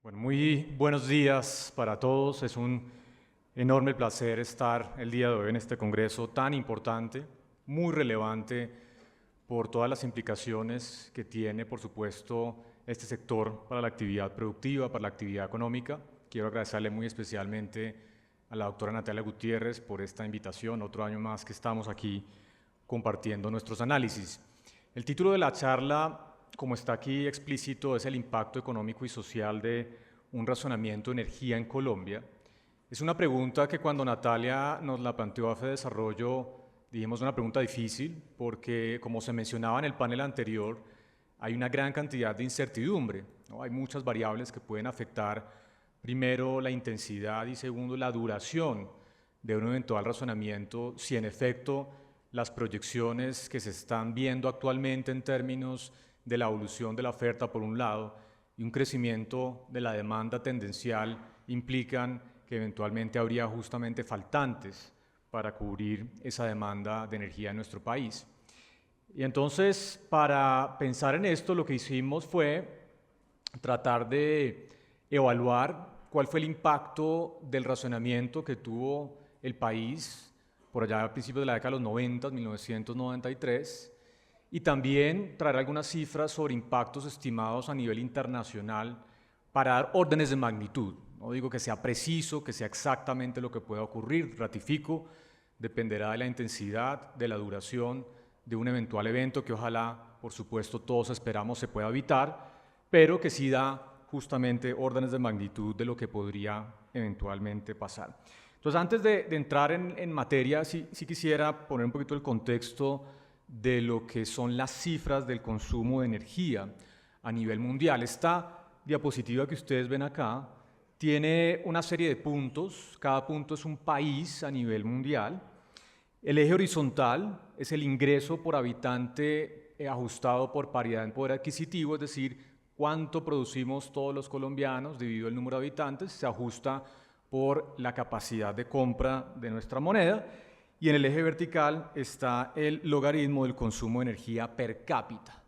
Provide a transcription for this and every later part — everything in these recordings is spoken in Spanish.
Bueno, muy buenos días para todos. Es un enorme placer estar el día de hoy en este congreso tan importante, muy relevante por todas las implicaciones que tiene, por supuesto, este sector para la actividad productiva, para la actividad económica. Quiero agradecerle muy especialmente a la doctora Natalia Gutiérrez por esta invitación, otro año más que estamos aquí compartiendo nuestros análisis. El título de la charla, como está aquí explícito, es el impacto económico y social de un razonamiento de energía en Colombia. Es una pregunta que cuando Natalia nos la planteó a FEDesarrollo, dijimos una pregunta difícil, porque como se mencionaba en el panel anterior, hay una gran cantidad de incertidumbre, ¿no? Hay muchas variables que pueden afectar, primero, la intensidad y segundo, la duración de un eventual razonamiento, si en efecto las proyecciones que se están viendo actualmente en términos de la evolución de la oferta por un lado y un crecimiento de la demanda tendencial implican que eventualmente habría justamente faltantes para cubrir esa demanda de energía en nuestro país. Y entonces, para pensar en esto, lo que hicimos fue tratar de evaluar cuál fue el impacto del razonamiento que tuvo el país por allá a principios de la década de los 90, 1993, y también traer algunas cifras sobre impactos estimados a nivel internacional para dar órdenes de magnitud. No digo que sea preciso, que sea exactamente lo que pueda ocurrir, ratifico, dependerá de la intensidad, de la duración de un eventual evento que ojalá, por supuesto, todos esperamos se pueda evitar, pero que sí da justamente órdenes de magnitud de lo que podría eventualmente pasar. Entonces, antes de entrar en materia, sí quisiera poner un poquito el contexto de lo que son las cifras del consumo de energía a nivel mundial. Esta diapositiva que ustedes ven acá tiene una serie de puntos, cada punto es un país a nivel mundial. El eje horizontal es el ingreso por habitante ajustado por paridad en poder adquisitivo, es decir, cuánto producimos todos los colombianos dividido el número de habitantes, se ajusta por la capacidad de compra de nuestra moneda, y en el eje vertical está el logaritmo del consumo de energía per cápita.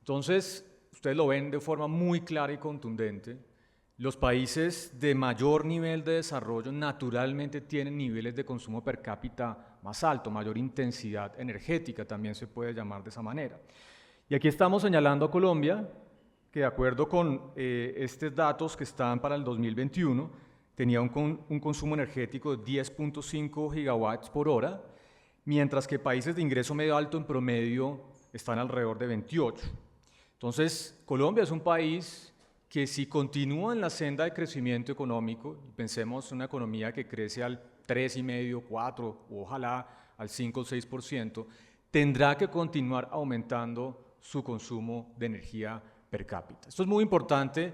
Entonces, ustedes lo ven de forma muy clara y contundente. Los países de mayor nivel de desarrollo naturalmente tienen niveles de consumo per cápita más alto, mayor intensidad energética, también se puede llamar de esa manera. Y aquí estamos señalando a Colombia, que de acuerdo con estos datos que están para el 2021, tenía un consumo energético de 10.5 gigawatts por hora, mientras que países de ingreso medio alto en promedio están alrededor de 28. Entonces, Colombia es un país que si continúa en la senda de crecimiento económico, y pensemos en una economía que crece al 3,5, 4, o ojalá al 5 o 6%, tendrá que continuar aumentando su consumo de energía per cápita. Esto es muy importante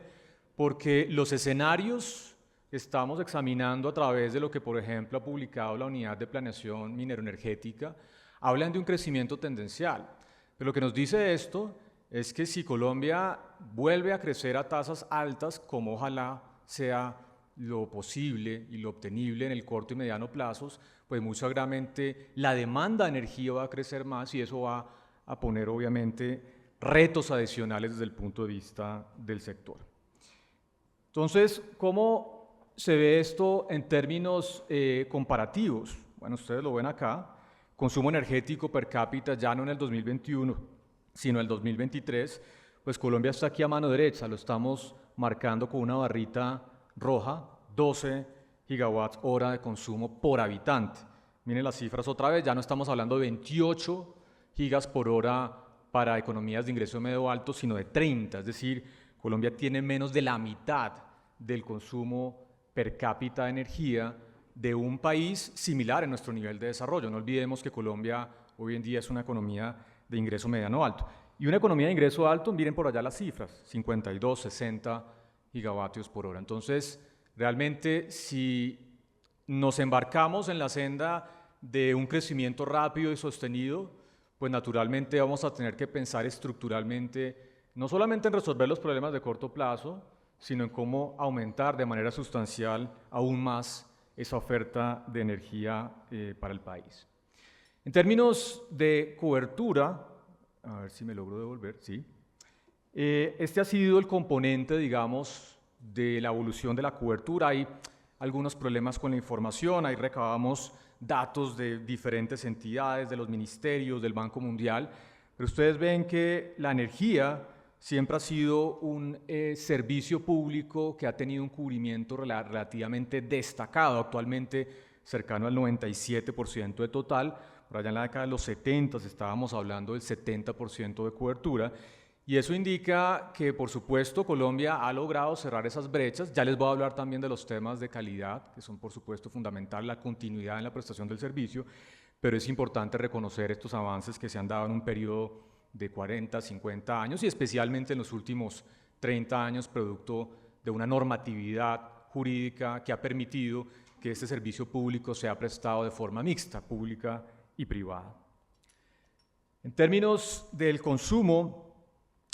porque los escenarios que estamos examinando a través de lo que, por ejemplo, ha publicado la Unidad de Planeación Minero-Energética, hablan de un crecimiento tendencial. Pero lo que nos dice esto es que si Colombia vuelve a crecer a tasas altas, como ojalá sea lo posible y lo obtenible en el corto y mediano plazos, pues muy seguramente la demanda de energía va a crecer más y eso va a poner obviamente retos adicionales desde el punto de vista del sector. Entonces, ¿cómo se ve esto en términos comparativos? Bueno, ustedes lo ven acá, consumo energético per cápita ya no en el 2021, sino el 2023, pues Colombia está aquí a mano derecha, lo estamos marcando con una barrita roja, 12 gigawatts hora de consumo por habitante. Miren las cifras otra vez, ya no estamos hablando de 28 gigas por hora para economías de ingreso medio alto, sino de 30, es decir, Colombia tiene menos de la mitad del consumo per cápita de energía de un país similar en nuestro nivel de desarrollo. No olvidemos que Colombia hoy en día es una economía de ingreso mediano alto. Y una economía de ingreso alto, miren por allá las cifras, 52, 60 gigavatios por hora. Entonces, realmente, si nos embarcamos en la senda de un crecimiento rápido y sostenido, pues naturalmente vamos a tener que pensar estructuralmente, no solamente en resolver los problemas de corto plazo, sino en cómo aumentar de manera sustancial aún más esa oferta de energía para el país. En términos de cobertura, a ver si me logro devolver, sí. Este ha sido el componente, digamos, de la evolución de la cobertura. Hay algunos problemas con la información, ahí recabamos datos de diferentes entidades, de los ministerios, del Banco Mundial, pero ustedes ven que la energía siempre ha sido un servicio público que ha tenido un cubrimiento relativamente destacado, actualmente cercano al 97% de total. Por allá en la década de los 70 estábamos hablando del 70% de cobertura, y eso indica que, por supuesto, Colombia ha logrado cerrar esas brechas. Ya les voy a hablar también de los temas de calidad, que son, por supuesto, fundamental, la continuidad en la prestación del servicio, pero es importante reconocer estos avances que se han dado en un periodo de 40, 50 años, y especialmente en los últimos 30 años, producto de una normatividad jurídica que ha permitido que este servicio público sea prestado de forma mixta, pública y privada. En términos del consumo,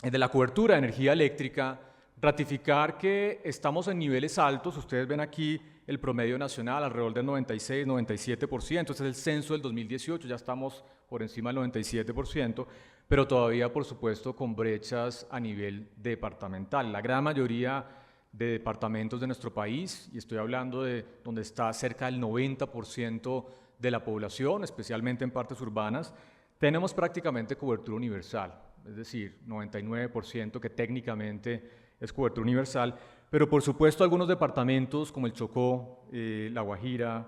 de la cobertura de energía eléctrica, ratificar que estamos en niveles altos. Ustedes ven aquí el promedio nacional alrededor del 96, 97%, este es el censo del 2018, ya estamos por encima del 97%, pero todavía, por supuesto, con brechas a nivel departamental. La gran mayoría de departamentos de nuestro país, y estoy hablando de donde está cerca del 90% de la población, especialmente en partes urbanas, tenemos prácticamente cobertura universal, es decir, 99% que técnicamente es cobertura universal, pero por supuesto algunos departamentos como el Chocó, La Guajira,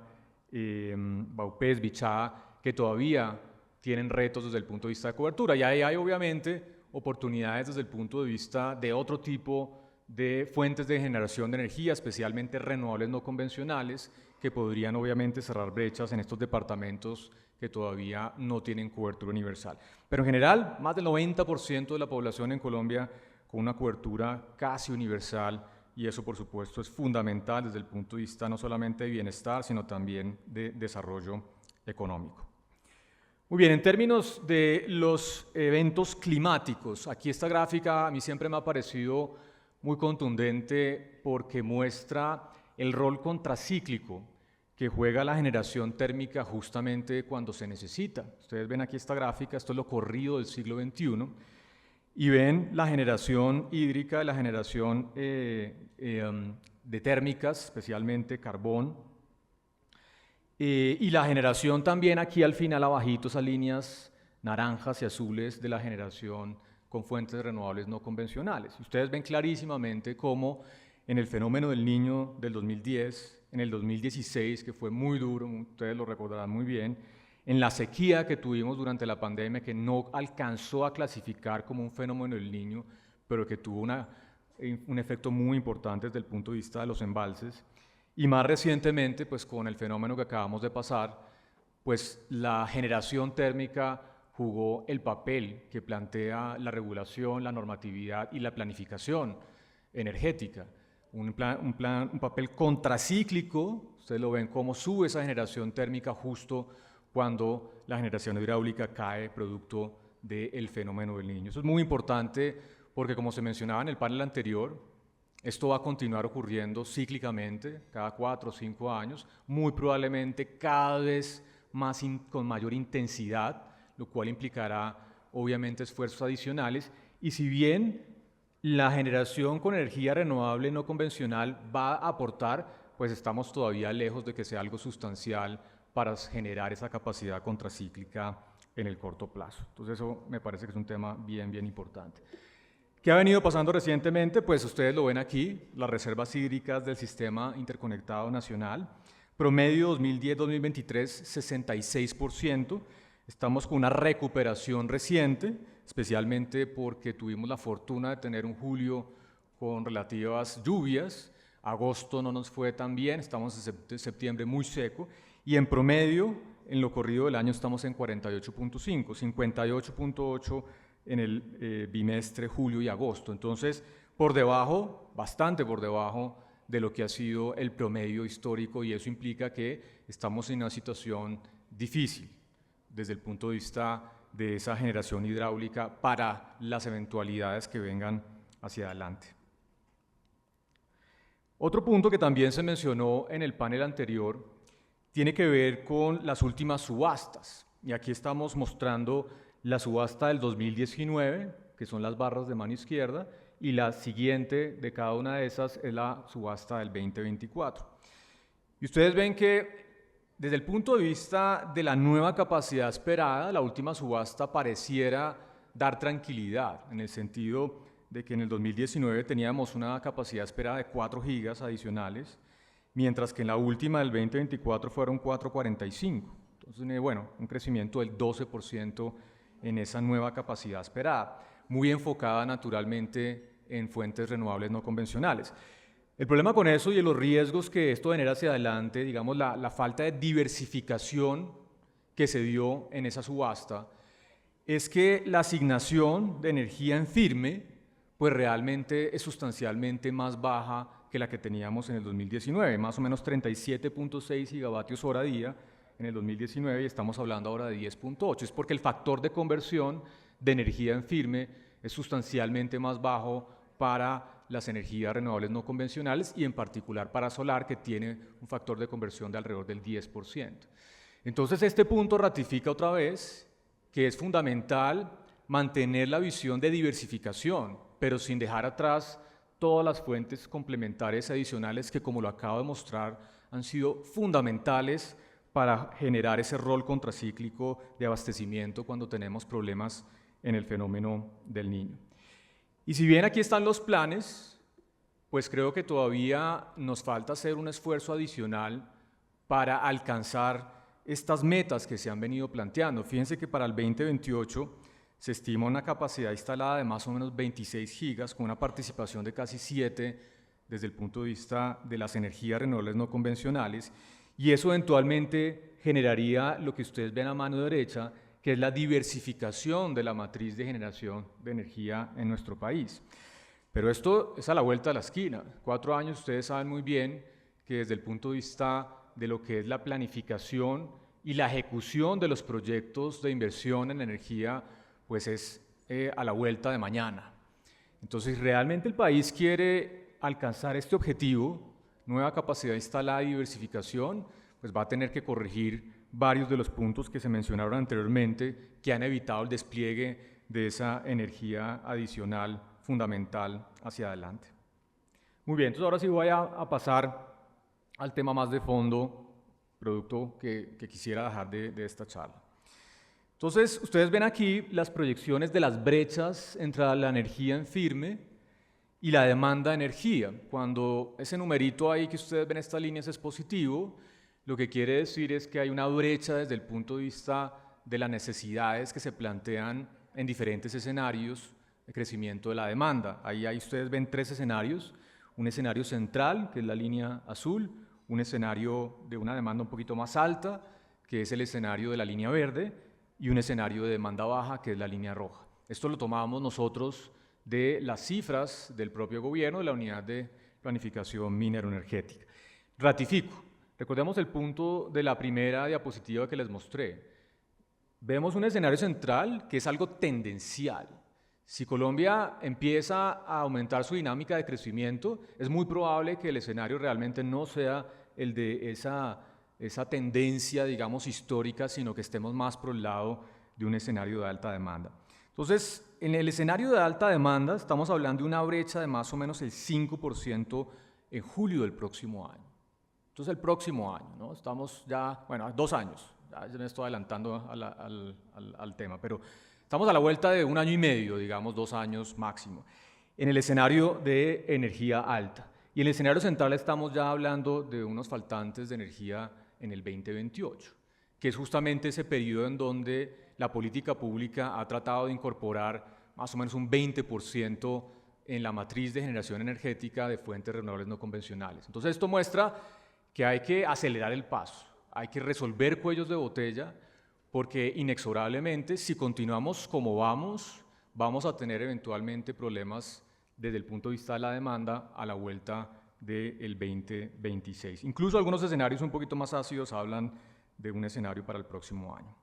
Vaupés, Bichá, que todavía tienen retos desde el punto de vista de cobertura, y ahí hay obviamente oportunidades desde el punto de vista de otro tipo de fuentes de generación de energía, especialmente renovables no convencionales, que podrían obviamente cerrar brechas en estos departamentos que todavía no tienen cobertura universal. Pero en general, más del 90% de la población en Colombia con una cobertura casi universal, y eso por supuesto es fundamental desde el punto de vista no solamente de bienestar, sino también de desarrollo económico. Muy bien, en términos de los eventos climáticos, aquí esta gráfica a mí siempre me ha parecido muy contundente porque muestra el rol contracíclico que juega la generación térmica justamente cuando se necesita. Ustedes ven aquí esta gráfica, esto es lo corrido del siglo XXI, y ven la generación hídrica, la generación de térmicas, especialmente carbón, y la generación también aquí al final abajito, esas líneas naranjas y azules de la generación con fuentes renovables no convencionales. Ustedes ven clarísimamente cómo en el fenómeno del Niño del 2010, en el 2016, que fue muy duro, ustedes lo recordarán muy bien, en la sequía que tuvimos durante la pandemia, que no alcanzó a clasificar como un fenómeno del Niño, pero que tuvo un efecto muy importante desde el punto de vista de los embalses, y más recientemente, pues con el fenómeno que acabamos de pasar, pues la generación térmica jugó el papel que plantea la regulación, la normatividad y la planificación energética. Un papel contracíclico. Ustedes lo ven cómo sube esa generación térmica justo cuando la generación hidráulica cae producto del fenómeno del Niño. Eso es muy importante porque, como se mencionaba en el panel anterior, esto va a continuar ocurriendo cíclicamente, cada 4 o 5 años, muy probablemente cada vez más con mayor intensidad, lo cual implicará obviamente esfuerzos adicionales, y si bien la generación con energía renovable no convencional va a aportar, pues estamos todavía lejos de que sea algo sustancial para generar esa capacidad contracíclica en el corto plazo. Entonces eso me parece que es un tema bien importante. ¿Qué ha venido pasando recientemente? Pues ustedes lo ven aquí, las reservas hídricas del Sistema Interconectado Nacional, promedio 2010-2023, 66%, estamos con una recuperación reciente, especialmente porque tuvimos la fortuna de tener un julio con relativas lluvias, agosto no nos fue tan bien, estamos en septiembre muy seco, y en promedio, en lo corrido del año estamos en 48.5, 58.8 en el bimestre julio y agosto. Entonces, por debajo, bastante por debajo de lo que ha sido el promedio histórico, y eso implica que estamos en una situación difícil desde el punto de vista de esa generación hidráulica para las eventualidades que vengan hacia adelante. Otro punto que también se mencionó en el panel anterior tiene que ver con las últimas subastas, y aquí estamos mostrando la subasta del 2019, que son las barras de mano izquierda, y la siguiente de cada una de esas es la subasta del 2024. Y ustedes ven que desde el punto de vista de la nueva capacidad esperada, la última subasta pareciera dar tranquilidad, en el sentido de que en el 2019 teníamos una capacidad esperada de 4 gigas adicionales, mientras que en la última del 2024 fueron 4.45. Entonces, bueno, un crecimiento del 12% en esa nueva capacidad esperada, muy enfocada naturalmente en fuentes renovables no convencionales. El problema con eso y los riesgos que esto genera hacia adelante, digamos, la falta de diversificación que se dio en esa subasta, es que la asignación de energía en firme, pues realmente es sustancialmente más baja que la que teníamos en el 2019, más o menos 37.6 gigavatios hora día en el 2019 y estamos hablando ahora de 10.8. Es porque el factor de conversión de energía en firme es sustancialmente más bajo para las energías renovables no convencionales y en particular para solar, que tiene un factor de conversión de alrededor del 10%. Entonces este punto ratifica otra vez que es fundamental mantener la visión de diversificación, pero sin dejar atrás todas las fuentes complementarias adicionales que, como lo acabo de mostrar, han sido fundamentales para generar ese rol contracíclico de abastecimiento cuando tenemos problemas en el fenómeno del Niño. Y si bien aquí están los planes, pues creo que todavía nos falta hacer un esfuerzo adicional para alcanzar estas metas que se han venido planteando. Fíjense que para el 2028 se estima una capacidad instalada de más o menos 26 gigas, con una participación de casi 7 desde el punto de vista de las energías renovables no convencionales, y eso eventualmente generaría lo que ustedes ven a mano derecha, que es la diversificación de la matriz de generación de energía en nuestro país. Pero esto es a la vuelta de la esquina. 4 años, ustedes saben muy bien que desde el punto de vista de lo que es la planificación y la ejecución de los proyectos de inversión en energía, pues es a la vuelta de mañana. Entonces, realmente el país quiere alcanzar este objetivo, nueva capacidad instalada y diversificación, pues va a tener que corregir varios de los puntos que se mencionaron anteriormente, que han evitado el despliegue de esa energía adicional fundamental hacia adelante. Muy bien, entonces ahora sí voy a pasar al tema más de fondo, producto que quisiera dejar de esta charla. Entonces, ustedes ven aquí las proyecciones de las brechas entre la energía en firme y la demanda de energía. Cuando ese numerito ahí que ustedes ven, estas líneas, es positivo, lo que quiere decir es que hay una brecha desde el punto de vista de las necesidades que se plantean en diferentes escenarios de crecimiento de la demanda. Ahí ustedes ven 3 escenarios: un escenario central, que es la línea azul, un escenario de una demanda un poquito más alta, que es el escenario de la línea verde, y un escenario de demanda baja, que es la línea roja. Esto lo tomamos nosotros de las cifras del propio gobierno, de la Unidad de Planificación Minero-Energética. Ratifico. Recordemos el punto de la primera diapositiva que les mostré. Vemos un escenario central que es algo tendencial. Si Colombia empieza a aumentar su dinámica de crecimiento, es muy probable que el escenario realmente no sea el de esa tendencia, digamos, histórica, sino que estemos más por el lado de un escenario de alta demanda. Entonces, en el escenario de alta demanda estamos hablando de una brecha de más o menos el 5% en julio del próximo año. Entonces, el próximo año, ¿no? Estamos ya, bueno, 2 años, ya me estoy adelantando al tema, pero estamos a la vuelta de 1 año y medio, digamos, 2 años máximo, en el escenario de energía alta. Y en el escenario central estamos ya hablando de unos faltantes de energía en el 2028, que es justamente ese periodo en donde la política pública ha tratado de incorporar más o menos un 20% en la matriz de generación energética de fuentes renovables no convencionales. Entonces, esto muestra que hay que acelerar el paso, hay que resolver cuellos de botella, porque inexorablemente, si continuamos como vamos a tener eventualmente problemas desde el punto de vista de la demanda a la vuelta del 2026. Incluso algunos escenarios un poquito más ácidos hablan de un escenario para el próximo año.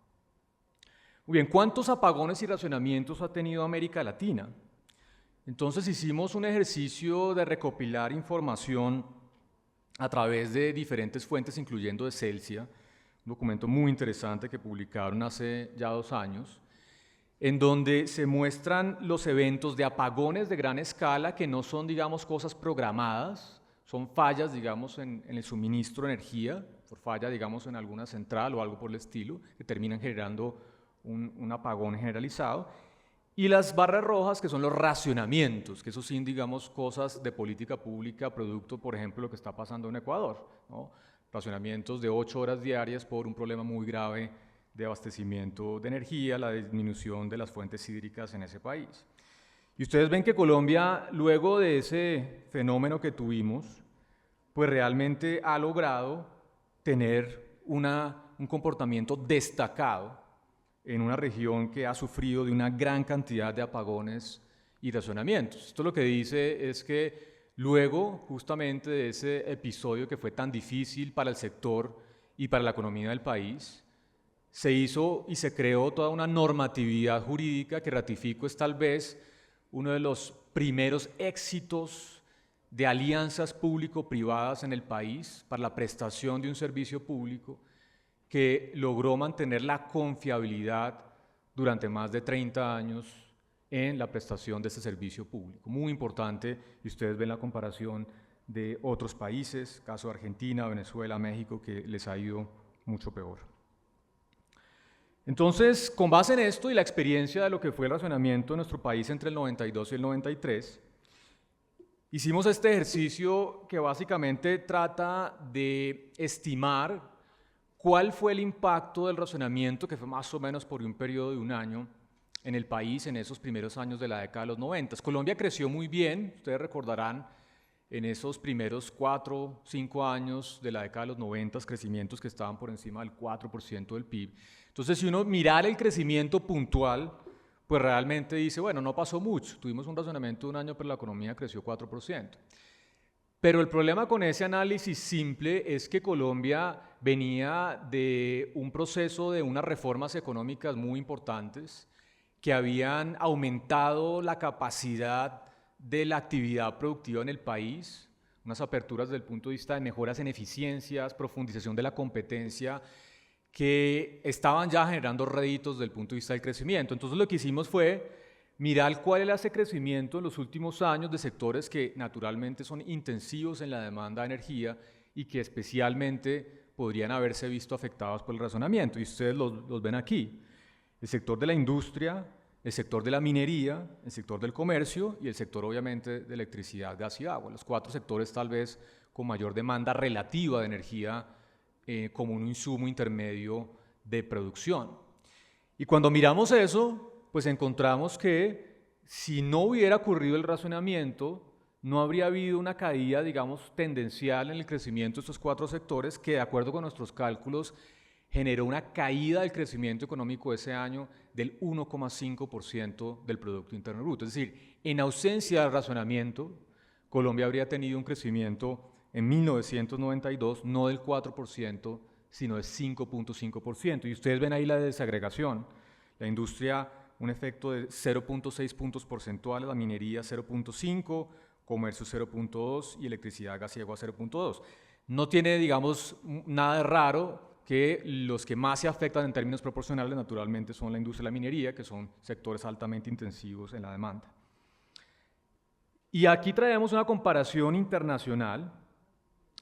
Muy bien, ¿cuántos apagones y racionamientos ha tenido América Latina? Entonces hicimos un ejercicio de recopilar información a través de diferentes fuentes, incluyendo de Celsia, un documento muy interesante que publicaron hace ya 2 años, en donde se muestran los eventos de apagones de gran escala que no son, digamos, cosas programadas, son fallas, digamos, en el suministro de energía, por falla, digamos, en alguna central o algo por el estilo, que terminan generando un apagón generalizado. Y las barras rojas, que son los racionamientos, que eso sí, digamos, cosas de política pública, producto, por ejemplo, lo que está pasando en Ecuador, ¿no? Racionamientos de 8 horas diarias por un problema muy grave de abastecimiento de energía, la disminución de las fuentes hídricas en ese país. Y ustedes ven que Colombia, luego de ese fenómeno que tuvimos, pues realmente ha logrado tener un comportamiento destacado en una región que ha sufrido de una gran cantidad de apagones y racionamientos. Esto lo que dice es que luego, justamente de ese episodio que fue tan difícil para el sector y para la economía del país, se hizo y se creó toda una normatividad jurídica que, ratifico, es tal vez uno de los primeros éxitos de alianzas público-privadas en el país para la prestación de un servicio público que logró mantener la confiabilidad durante más de 30 años en la prestación de este servicio público. Muy importante, y ustedes ven la comparación de otros países, caso de Argentina, Venezuela, México, que les ha ido mucho peor. Entonces, con base en esto y la experiencia de lo que fue el racionamiento en nuestro país entre el 92 y el 93, hicimos este ejercicio que básicamente trata de estimar cuál fue el impacto del racionamiento, que fue más o menos por un periodo de un año, en el país en esos primeros años de la década de los 90. Colombia creció muy bien, ustedes recordarán, en esos primeros 4 o 5 años de la década de los 90, crecimientos que estaban por encima del 4% del PIB. Entonces, si uno mirara el crecimiento puntual, pues realmente dice, bueno, no pasó mucho, tuvimos un racionamiento de un año, pero la economía creció 4%. Pero el problema con ese análisis simple es que Colombia venía de un proceso de unas reformas económicas muy importantes que habían aumentado la capacidad de la actividad productiva en el país, unas aperturas desde el punto de vista de mejoras en eficiencias, profundización de la competencia, que estaban ya generando réditos desde el punto de vista del crecimiento. Entonces lo que hicimos fue mirar cuál era ese crecimiento en los últimos años de sectores que naturalmente son intensivos en la demanda de energía y que especialmente podrían haberse visto afectados por el racionamiento. Y ustedes los ven aquí. El sector de la industria, el sector de la minería, el sector del comercio y el sector obviamente de electricidad, gas y agua. Los 4 sectores tal vez con mayor demanda relativa de energía como un insumo intermedio de producción. Y cuando miramos eso, pues encontramos que si no hubiera ocurrido el racionamiento, no habría habido una caída, digamos, tendencial en el crecimiento de estos 4 sectores que, de acuerdo con nuestros cálculos, generó una caída del crecimiento económico ese año del 1,5% del Producto Interno Bruto. Es decir, en ausencia del racionamiento, Colombia habría tenido un crecimiento en 1992 no del 4%, sino del 5,5%. Y ustedes ven ahí la desagregación. La industria, un efecto de 0,6 puntos porcentuales, la minería 0,5, comercio 0,2 y electricidad, gas y agua 0,2. No tiene, digamos, nada de raro que los que más se afectan en términos proporcionales naturalmente son la industria y la minería, que son sectores altamente intensivos en la demanda. Y aquí traemos una comparación internacional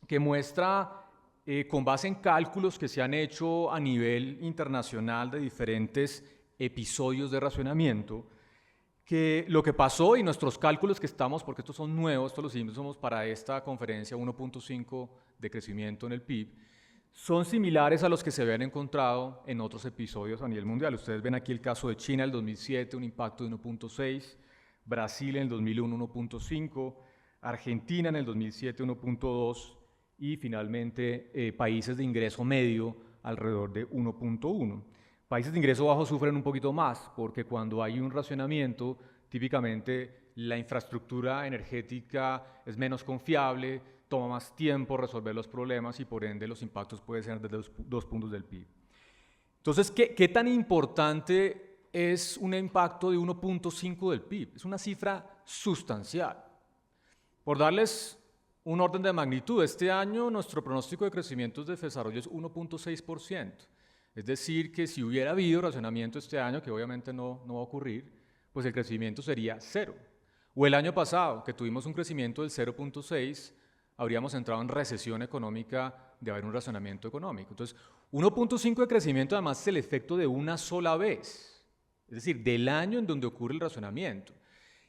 que muestra, con base en cálculos que se han hecho a nivel internacional de diferentes episodios de racionamiento, que lo que pasó y nuestros cálculos que estamos, porque estos son nuevos, estos los hicimos para esta conferencia, 1,5 de crecimiento en el PIB, son similares a los que se habían encontrado en otros episodios a nivel mundial. Ustedes ven aquí el caso de China en el 2007, un impacto de 1,6, Brasil en el 2001, 1,5, Argentina en el 2007, 1,2 y finalmente países de ingreso medio alrededor de 1,1. Países de ingreso bajo sufren un poquito más porque cuando hay un racionamiento, típicamente la infraestructura energética es menos confiable, toma más tiempo resolver los problemas y por ende los impactos pueden ser de 2 puntos del PIB. Entonces, ¿qué tan importante es un impacto de 1,5 del PIB? Es una cifra sustancial. Por darles un orden de magnitud, este año nuestro pronóstico de crecimiento de desarrollo es 1,6%. Es decir, que si hubiera habido racionamiento este año, que obviamente no va a ocurrir, pues el crecimiento sería cero. O el año pasado, que tuvimos un crecimiento del 0.6, habríamos entrado en recesión económica de haber un racionamiento económico. Entonces, 1.5 de crecimiento además es el efecto de una sola vez, es decir, del año en donde ocurre el racionamiento.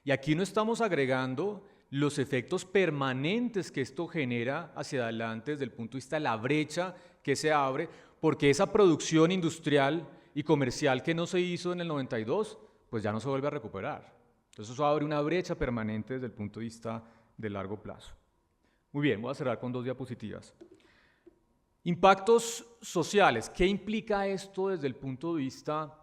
Y aquí no estamos agregando los efectos permanentes que esto genera hacia adelante desde el punto de vista de la brecha que se abre, porque esa producción industrial y comercial que no se hizo en el 92, pues ya no se vuelve a recuperar. Entonces eso abre una brecha permanente desde el punto de vista de largo plazo. Muy bien, voy a cerrar con 2 diapositivas. Impactos sociales. ¿Qué implica esto desde el punto de vista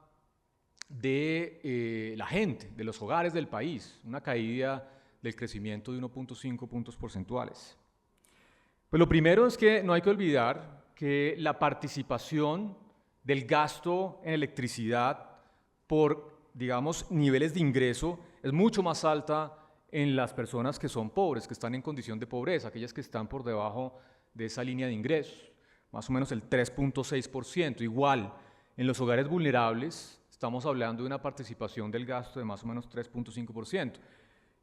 de la gente, de los hogares del país? Una caída del crecimiento de 1.5 puntos porcentuales. Pues lo primero es que no hay que olvidar que la participación del gasto en electricidad por, digamos, niveles de ingreso es mucho más alta en las personas que son pobres, que están en condición de pobreza, aquellas que están por debajo de esa línea de ingresos, más o menos el 3.6%. Igual, en los hogares vulnerables estamos hablando de una participación del gasto de más o menos 3.5%.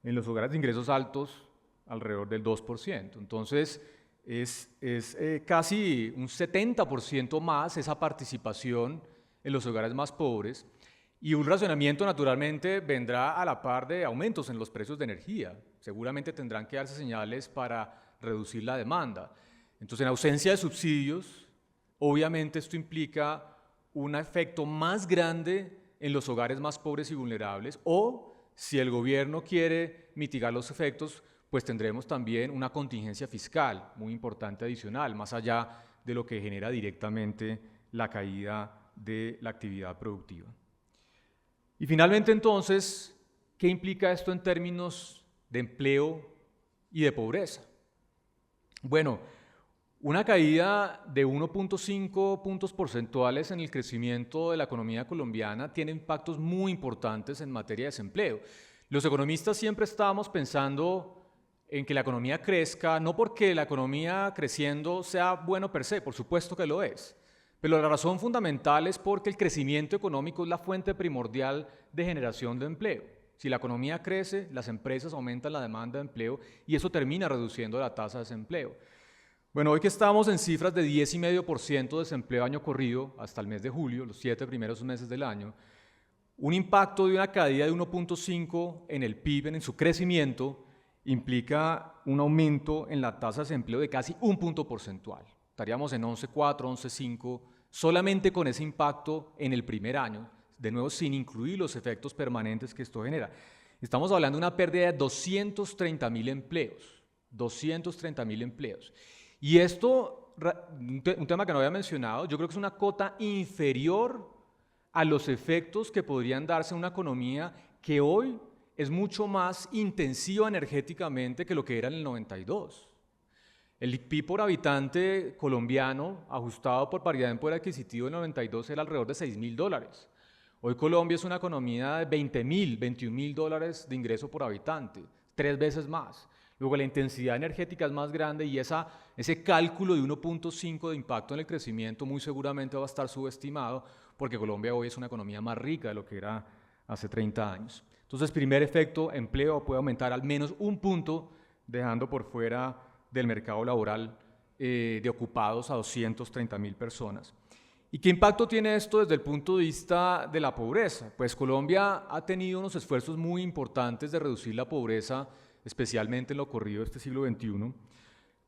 En los hogares de ingresos altos, alrededor del 2%. Entonces, es casi un 70% más esa participación en los hogares más pobres, y un racionamiento naturalmente vendrá a la par de aumentos en los precios de energía. Seguramente tendrán que darse señales para reducir la demanda. Entonces, en ausencia de subsidios, obviamente esto implica un efecto más grande en los hogares más pobres y vulnerables, o si el gobierno quiere mitigar los efectos, pues tendremos también una contingencia fiscal muy importante adicional, más allá de lo que genera directamente la caída de la actividad productiva. Y finalmente, entonces, ¿qué implica esto en términos de empleo y de pobreza? Bueno, una caída de 1.5 puntos porcentuales en el crecimiento de la economía colombiana tiene impactos muy importantes en materia de desempleo. Los economistas siempre estábamos pensando en que la economía crezca, no porque la economía creciendo sea bueno per se, por supuesto que lo es, pero la razón fundamental es porque el crecimiento económico es la fuente primordial de generación de empleo. Si la economía crece, las empresas aumentan la demanda de empleo y eso termina reduciendo la tasa de desempleo. Bueno, hoy que estamos en cifras de 10,5% de desempleo año corrido hasta el mes de julio, los 7 primeros meses del año, un impacto de una caída de 1.5 en el PIB, en su crecimiento, implica un aumento en la tasa de desempleo de casi 1 punto porcentual. Estaríamos en 11,4, 11,5, solamente con ese impacto en el primer año, de nuevo sin incluir los efectos permanentes que esto genera. Estamos hablando de una pérdida de 230,000 empleos, 230,000 empleos. Y esto, un tema que no había mencionado, yo creo que es una cota inferior a los efectos que podrían darse en una economía que hoy es mucho más intensiva energéticamente que lo que era en el 92. El PIB por habitante colombiano, ajustado por paridad en poder adquisitivo en el 92, era alrededor de $6,000. Hoy Colombia es una economía de 20,000, 21,000 dólares de ingreso por habitante, 3 veces más. Luego la intensidad energética es más grande y ese cálculo de 1.5 de impacto en el crecimiento muy seguramente va a estar subestimado, porque Colombia hoy es una economía más rica de lo que era hace 30 años. Entonces, primer efecto, empleo puede aumentar al menos 1 punto, dejando por fuera del mercado laboral de ocupados a 230,000 personas. ¿Y qué impacto tiene esto desde el punto de vista de la pobreza? Pues Colombia ha tenido unos esfuerzos muy importantes de reducir la pobreza, especialmente en lo ocurrido este siglo XXI.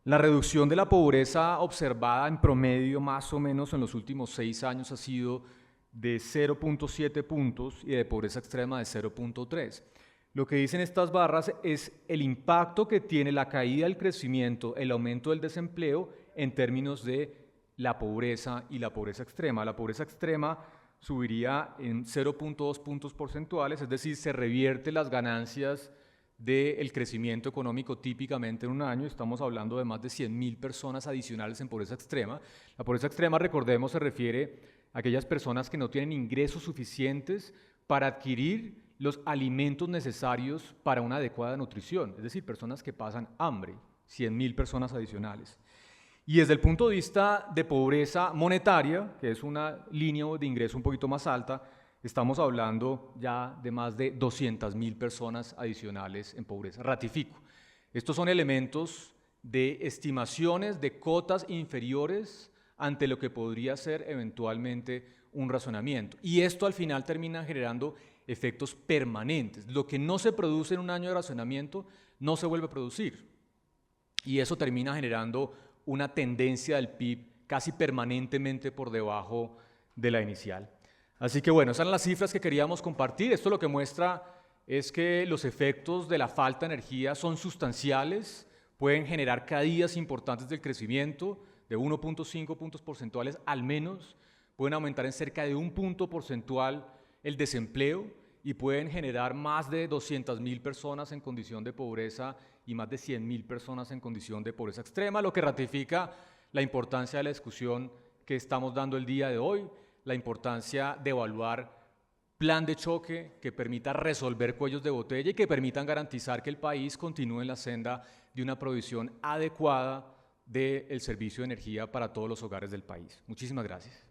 La reducción de la pobreza observada en promedio más o menos en los últimos 6 años ha sido de 0.7 puntos y de pobreza extrema de 0.3. Lo que dicen estas barras es el impacto que tiene la caída del crecimiento, el aumento del desempleo en términos de la pobreza y la pobreza extrema. La pobreza extrema subiría en 0.2 puntos porcentuales, es decir, se revierte las ganancias del crecimiento económico típicamente en un año. Estamos hablando de más de 100,000 personas adicionales en pobreza extrema. La pobreza extrema, recordemos, se refiere a aquellas personas que no tienen ingresos suficientes para adquirir los alimentos necesarios para una adecuada nutrición, es decir, personas que pasan hambre, 100,000 personas adicionales. Y desde el punto de vista de pobreza monetaria, que es una línea de ingreso un poquito más alta, estamos hablando ya de más de 200.000 personas adicionales en pobreza. Ratifico, estos son elementos de estimaciones de cotas inferiores ante lo que podría ser eventualmente un razonamiento. Y esto al final termina generando efectos permanentes. Lo que no se produce en un año de razonamiento no se vuelve a producir. Y eso termina generando una tendencia del PIB casi permanentemente por debajo de la inicial. Así que bueno, esas eran las cifras que queríamos compartir. Esto lo que muestra es que los efectos de la falta de energía son sustanciales, pueden generar caídas importantes del crecimiento, de 1.5 puntos porcentuales al menos, pueden aumentar en cerca de 1 punto porcentual el desempleo y pueden generar más de 200.000 personas en condición de pobreza y más de 100.000 personas en condición de pobreza extrema, lo que ratifica la importancia de la discusión que estamos dando el día de hoy, la importancia de evaluar plan de choque que permita resolver cuellos de botella y que permitan garantizar que el país continúe en la senda de una provisión adecuada del servicio de energía para todos los hogares del país. Muchísimas gracias.